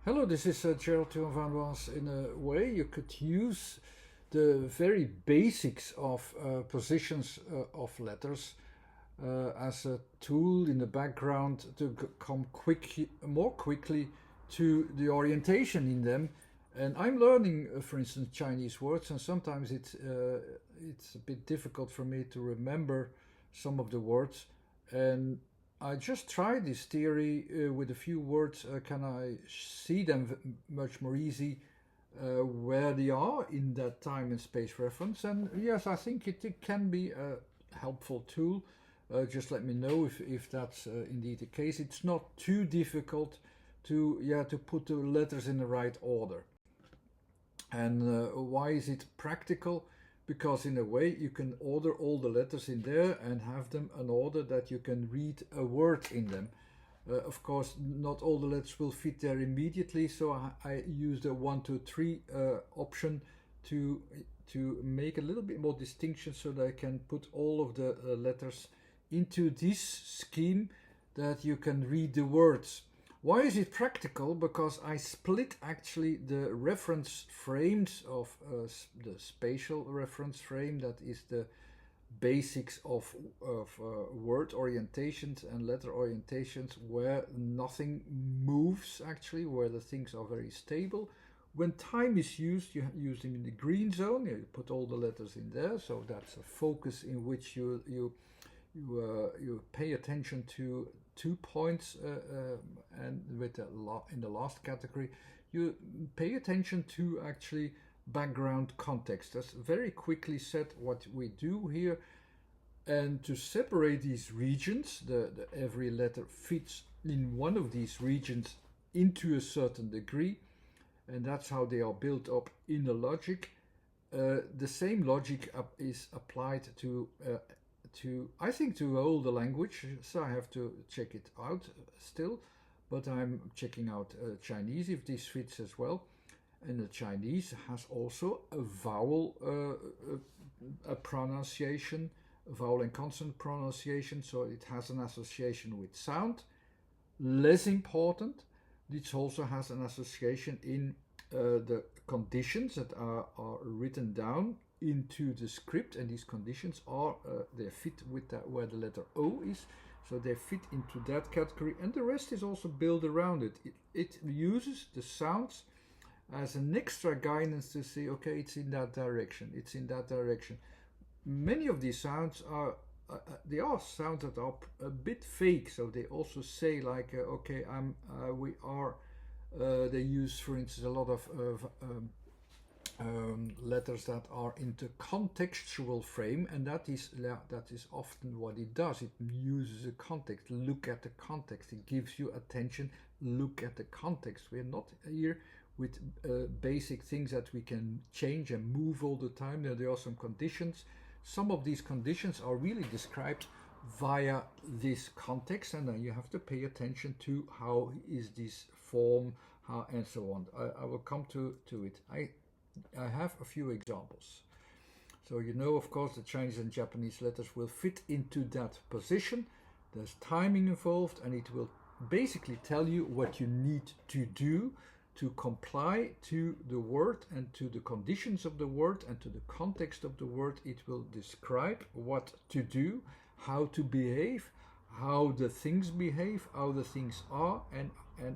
Hello, this is Gerald Toon van Was. In a way, you could use the very basics of positions of letters as a tool in the background to come more quickly to the orientation in them. And I'm learning, for instance, Chinese words, and sometimes it's a bit difficult for me to remember some of the words. And I just tried this theory with a few words. Can I see them much more easy where they are in that time and space reference? And yes, I think it can be a helpful tool. Just let me know if that's indeed the case. It's not too difficult to put the letters in the right order. And why is it practical? Because in a way you can order all the letters in there and have them in order that you can read a word in them. Of course, not all the letters will fit there immediately, so I use the 1, 2, 3 option to make a little bit more distinction so that I can put all of the letters into this scheme that you can read the words. Why is it practical? Because I split actually the reference frames of the spatial reference frame, that is the basics of word orientations and letter orientations, where nothing moves actually, where the things are very stable. When time is used, you use them in the green zone. You put all the letters in there, so that's a focus in which you pay attention to 2 points, and in the last category you pay attention to actually background context. That's very quickly said what we do here. And to separate these regions, every letter fits in one of these regions into a certain degree, and that's how they are built up in the logic. The same logic is applied to I think to all the language, so I have to check it out still, but I'm checking out Chinese if this fits as well. And the Chinese has also a vowel a pronunciation, vowel and consonant pronunciation, so it has an association with sound. Less important, it also has an association in the conditions that are written down into the script, and these conditions are they fit with that where the letter O is, so they fit into that category, and the rest is also built around it. It uses the sounds as an extra guidance to say, okay, it's in that direction, it's in that direction. Many of these sounds are they are sounds that are a bit fake, so they also say like okay, we are they use, for instance, a lot of letters that are into contextual frame, and that is often what it does. It uses a context. Look at the context. It gives you attention. Look at the context. We're not here with basic things that we can change and move all the time. There are some conditions. Some of these conditions are really described via this context, and then you have to pay attention to how is this form, how, and so on. I will come to it. I have a few examples. So you know, of course, the Chinese and Japanese letters will fit into that position. There's timing involved, and it will basically tell you what you need to do to comply to the word and to the conditions of the word and to the context of the word. It will describe what to do, how to behave, how the things behave, how the things are, and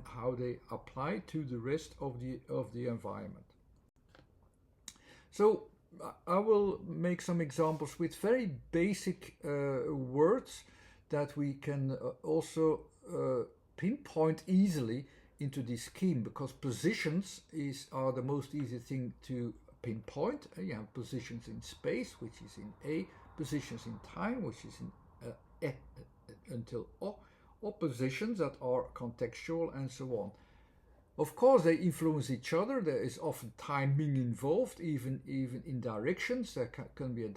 how they apply to the rest of the environment. So I will make some examples with very basic words that we can also pinpoint easily into this scheme, because positions are the most easy thing to pinpoint. You have positions in space, which is in A, positions in time, which is in E until O, or positions that are contextual, and so on. Of course, they influence each other. There is often timing involved, even in directions. There can be a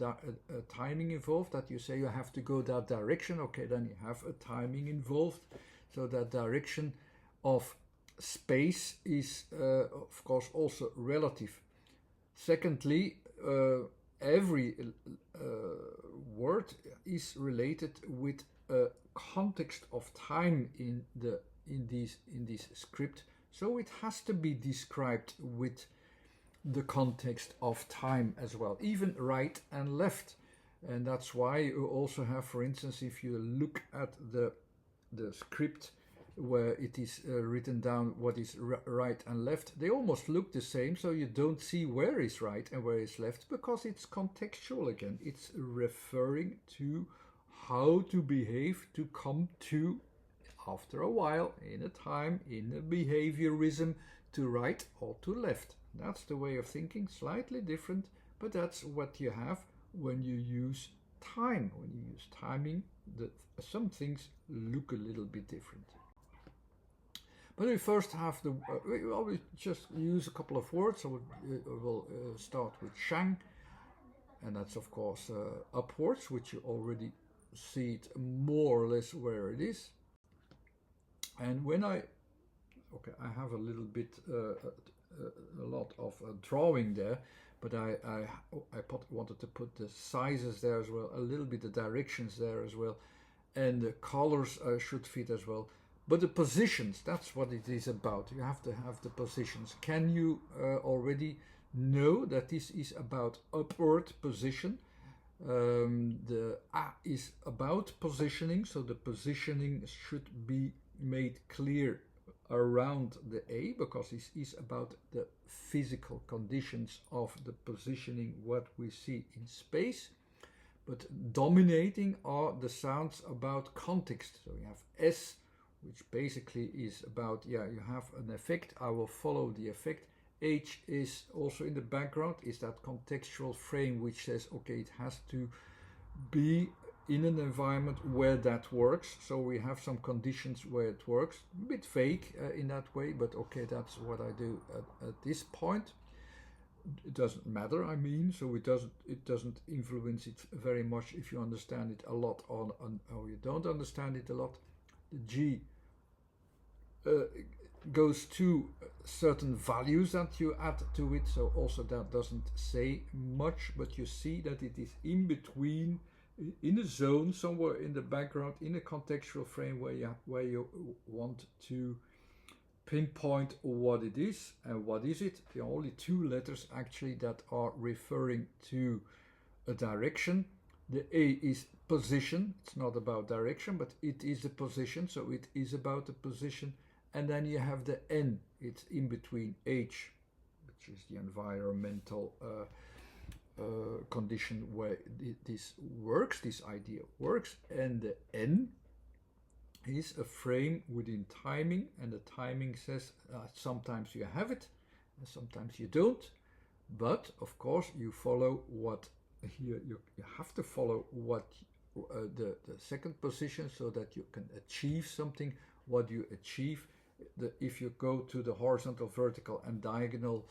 timing involved, that you say you have to go that direction. Okay, then you have a timing involved. So that direction of space is, of course, also relative. Secondly, every word is related with a context of time in this script. So it has to be described with the context of time as well, even right and left. And that's why you also have, for instance, if you look at the script where it is written down what is right and left, they almost look the same, so you don't see where is right and where is left, because it's contextual again. It's referring to how to behave to come to, after a while, in a time, in a behaviorism, to right or to left. That's the way of thinking, slightly different, but that's what you have when you use time. When you use timing, some things look a little bit different. But we first have we always just use a couple of words. So we'll start with Shang, and that's of course upwards, which you already see it more or less where it is. And when I have a little bit, a lot of drawing there, but I wanted to put the sizes there as well, a little bit the directions there as well, and the colors should fit as well. But the positions, that's what it is about. You have to have the positions. Can you already know that this is about upward position? The A is about positioning, so the positioning should be made clear around the A, because this is about the physical conditions of the positioning, what we see in space. But dominating are the sounds about context. So you have S, which basically is about, you have an effect, I will follow the effect. H is also in the background, is that contextual frame which says, okay, it has to be in an environment where that works. So we have some conditions where it works. A bit vague in that way, but okay, that's what I do at this point. It doesn't matter, I mean, so it doesn't influence it very much if you understand it a lot or you don't understand it a lot. The G goes to certain values that you add to it, so also that doesn't say much, but you see that it is in between, in a zone somewhere in the background, in a contextual frame where you want to pinpoint what it is. And what is it? There are only two letters actually that are referring to a direction. The A is position. It's not about direction, but it is a position, so it is about the position. And then you have the N. It's in between H, which is the environmental condition where this works, this idea works. And the N is a frame within timing, and the timing says sometimes you have it and sometimes you don't, but of course you follow what here you have to follow what the second position, so that you can achieve something. What you achieve, if you go to the horizontal, vertical and diagonal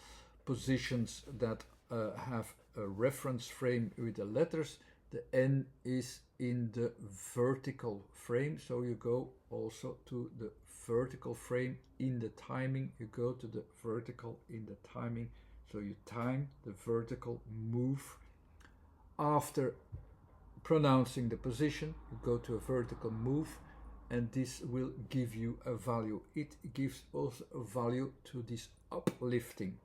positions that have a reference frame with the letters, the N is in the vertical frame, so you go also to the vertical frame. In the timing, you go to the vertical in the timing, so you time the vertical move. After pronouncing the position, you go to a vertical move, and this will give you a value. It gives also a value to this uplifting.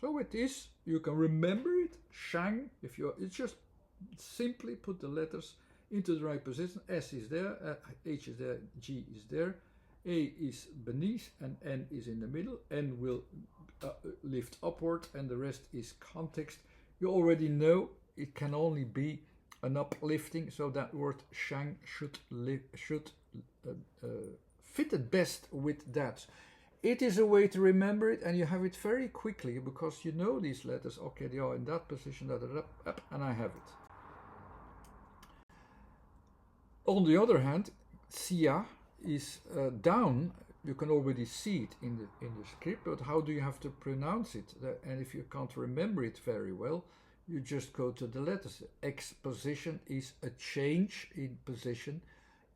So it is, you can remember it, Shang, it's just simply put the letters into the right position. S is there, H is there, G is there, A is beneath, and N is in the middle. N will lift upward, and the rest is context. You already know it can only be an uplifting, so that word Shang should fit it best with that. It is a way to remember it, and you have it very quickly because you know these letters. Okay, they are in that position, up, and I have it. On the other hand, Xia is down. You can already see it in the script, but how do you have to pronounce it? And if you can't remember it very well, you just go to the letters. X position is a change in position.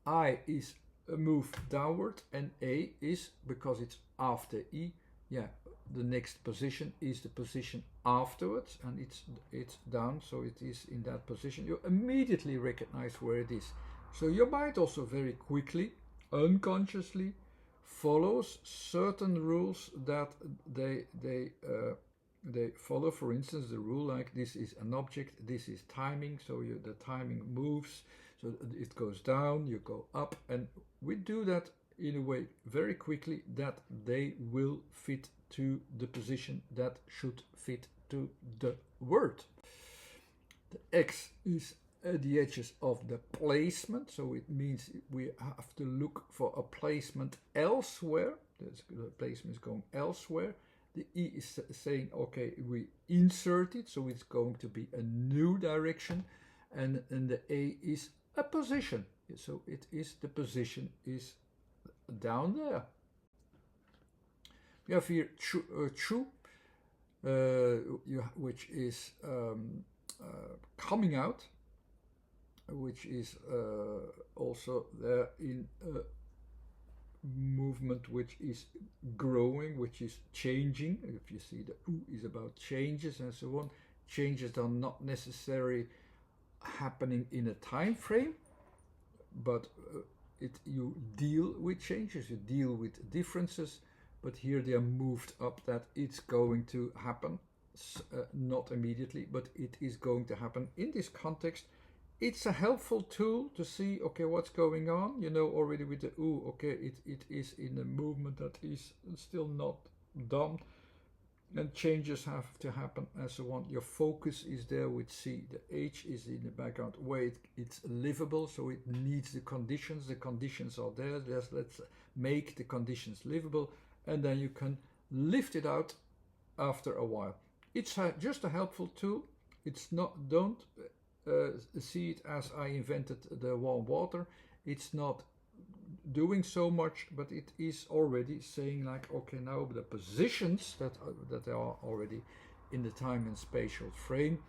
I is a move downward, and A is, because it's after E, the next position is the position afterwards, and it's down, so it is in that position. You immediately recognize where it is. So you might also very quickly, unconsciously, follows certain rules that they follow. For instance, the rule like this is an object, this is timing, so the timing moves, so it goes down, you go up, and we do that in a way very quickly that they will fit to the position that should fit to the word. The X is at the edges of the placement, so it means we have to look for a placement elsewhere. The placement is going elsewhere. The E is saying, okay, we insert it, so it's going to be a new direction, and the A is a position, so it is the position is down there. We have here true, which is coming out, which is also there in a movement which is growing, which is changing. If you see the U is about changes and so on. Changes are not necessarily happening in a time frame, but you deal with changes, you deal with differences, but here they are moved up that it's going to happen, not immediately, but it is going to happen in this context. It's a helpful tool to see, okay, what's going on. You know already with the U, okay, it is in a movement that is still not done, and changes have to happen and so on. Your focus is there with C. The H is in the background where it's livable, so it needs the conditions. The conditions are there. Let's make the conditions livable, and then you can lift it out after a while. It's just a helpful tool. It's not, don't see it as I invented the warm water. It's not doing so much, but it is already saying like, okay, now the positions that are already in the time and spatial frame,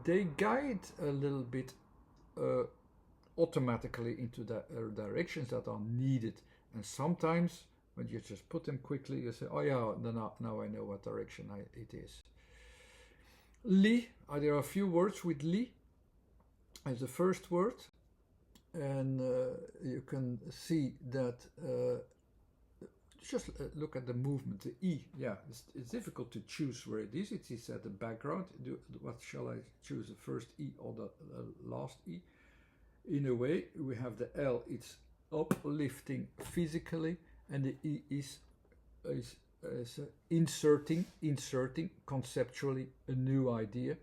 they guide a little bit automatically into the directions that are needed. And sometimes when you just put them quickly, you say, oh yeah, now I know what direction it is. Li, there are a few words with li as the first word, and you can see that just look at the movement. The E, yeah, it's difficult to choose where it is. It is at the background. What shall I choose, the first E or the last E? In a way, we have the L, it's uplifting physically, and the E is inserting conceptually a new idea.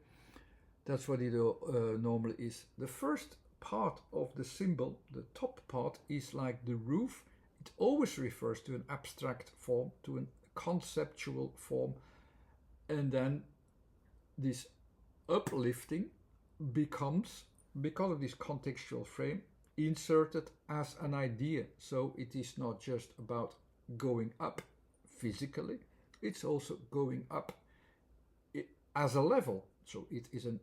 That's what it normally is. The first part of the symbol, the top part, is like the roof. It always refers to an abstract form, to a conceptual form, and then this uplifting becomes, because of this contextual frame, inserted as an idea. So it is not just about going up physically, it's also going up as a level. So it is an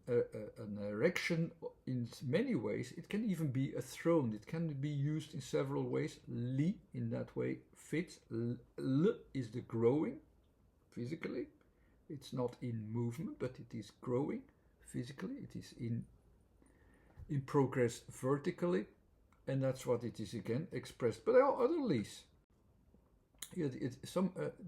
erection in many ways. It can even be a throne. It can be used in several ways. Li, in that way, fits. L is the growing physically. It's not in movement, but it is growing physically. It is in progress vertically, and that's what it is again expressed. But there are other Lis.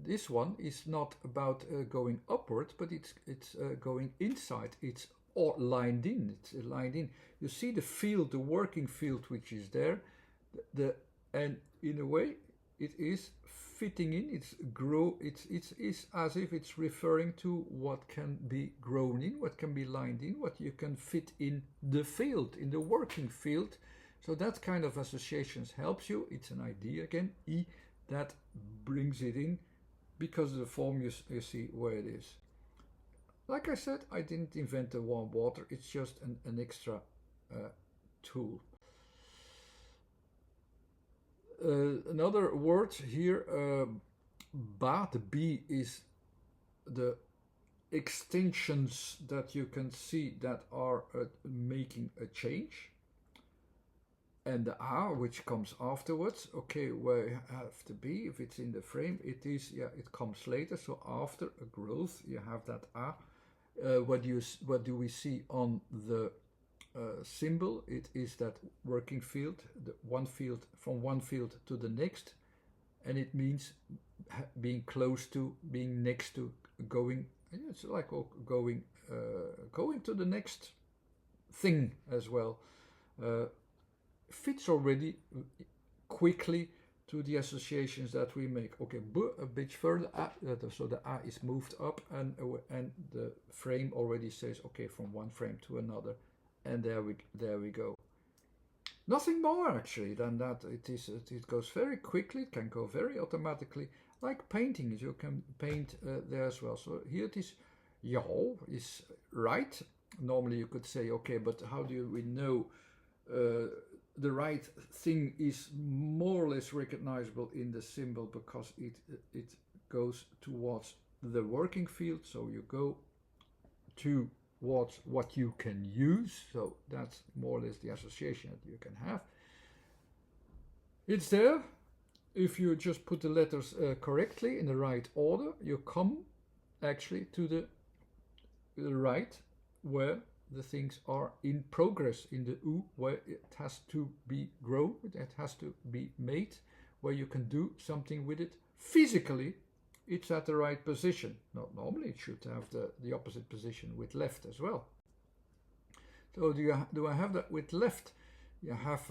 This one is not about going upward, but it's going inside. It's or lined in. It's lined in. You see the field, the working field, which is there. And in a way, it is fitting in. It's as if it's referring to what can be grown in, what can be lined in, what you can fit in the field, in the working field. So that kind of associations helps you. It's an idea again. E. That brings it in because of the form you see where it is. Like I said, I didn't invent the warm water. It's just an extra tool. Another word here, ba, the B is the extensions that you can see that are making a change. And the A, which comes afterwards, okay, where you have to be, if it's in the frame, it is, yeah, it comes later. So after a growth, you have that A. What do we see on the symbol? It is that working field, the one field, from one field to the next, and it means being close to, being next to, going. It's like going to the next thing as well. Fits already quickly to the associations that we make. Okay, a bit further, so the A is moved up, and the frame already says, okay, from one frame to another, and there we go. Nothing more actually than that. It goes very quickly. It can go very automatically, like painting. You can paint there as well. So here it is. Yo is right. Normally you could say, okay, but how do we know the right thing is more or less recognizable in the symbol, because it goes towards the working field. So you go towards what you can use. So that's more or less the association that you can have. It's there. If you just put the letters correctly in the right order, you come actually to the right, where the things are in progress, in the U, where it has to be grown, it has to be made, where you can do something with it physically. It's at the right position. Not normally it should have the opposite position with left as well. So do I have that with left? You have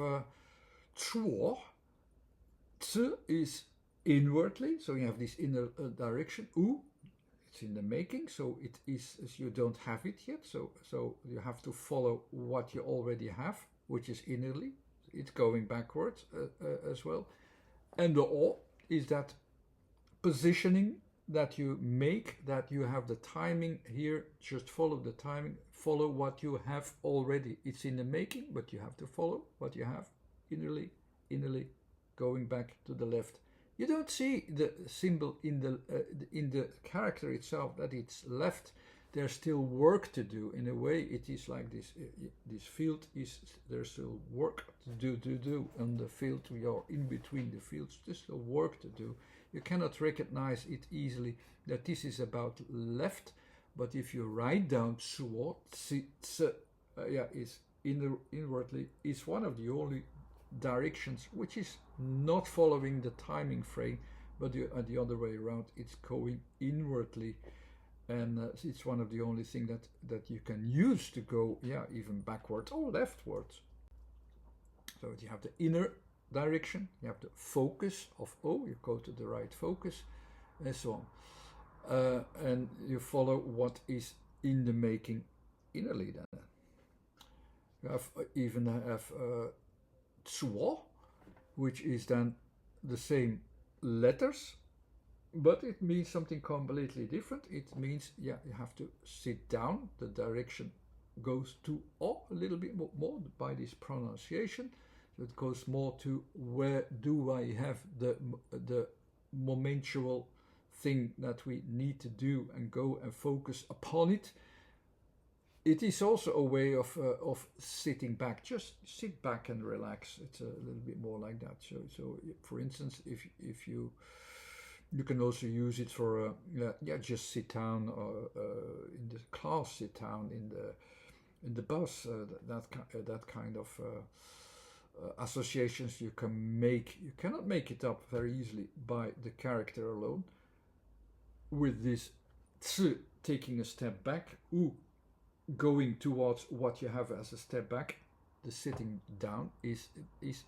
Chuo. Tsu is inwardly, so you have this inner direction. U, it's in the making, so it is, as you don't have it yet, so you have to follow what you already have, which is innerly. It's going backwards as well. And the O is that positioning that you make, that you have the timing here. Just follow the timing, follow what you have already. It's in the making, but you have to follow what you have innerly, going back to the left. You don't see the symbol in the character itself that it's left. There's still work to do. In a way, it is like this. This field is, there's still work to do on the field. We are in between the fields. There's still work to do. You cannot recognize it easily that this is about left. But if you write down Suo, is inwardly, is one of the only directions which is not following the timing frame, but the other way around. It's going inwardly, and it's one of the only thing that you can use to go even backwards or leftwards. So you have the inner direction, you have the focus of O, you go to the right focus, and so on, and you follow what is in the making innerly. Then you have Tsuo, which is then the same letters, but it means something completely different. It means, you have to sit down. The direction goes to O a little bit more by this pronunciation. So it goes more to where do I have the momentual thing that we need to do, and go and focus upon it. It is also a way of sitting back. Just sit back and relax. It's a little bit more like that. So for instance, if you can also use it for just sit down, or in the class, sit down in the bus. That kind of associations you can make. You cannot make it up very easily by the character alone. With this tsu taking a step back, u going towards what you have as a step back, the sitting down is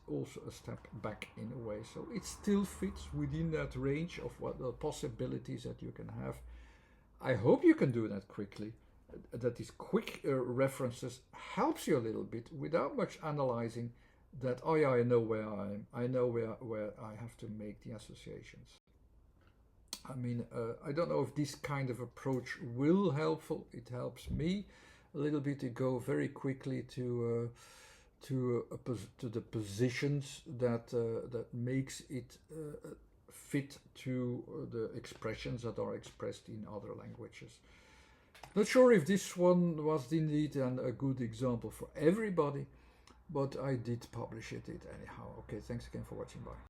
also a step back in a way. So it still fits within that range of what the possibilities that you can have. I hope you can do that quickly, that these quick references helps you a little bit without much analyzing, that I know where I am, I know where I have to make the associations. I mean, I don't know if this kind of approach will helpful. It helps me a little bit to go very quickly to the positions that makes it fit to the expressions that are expressed in other languages. Not sure if this one was indeed a good example for everybody, but I did publish it anyhow. Okay, thanks again for watching. Bye.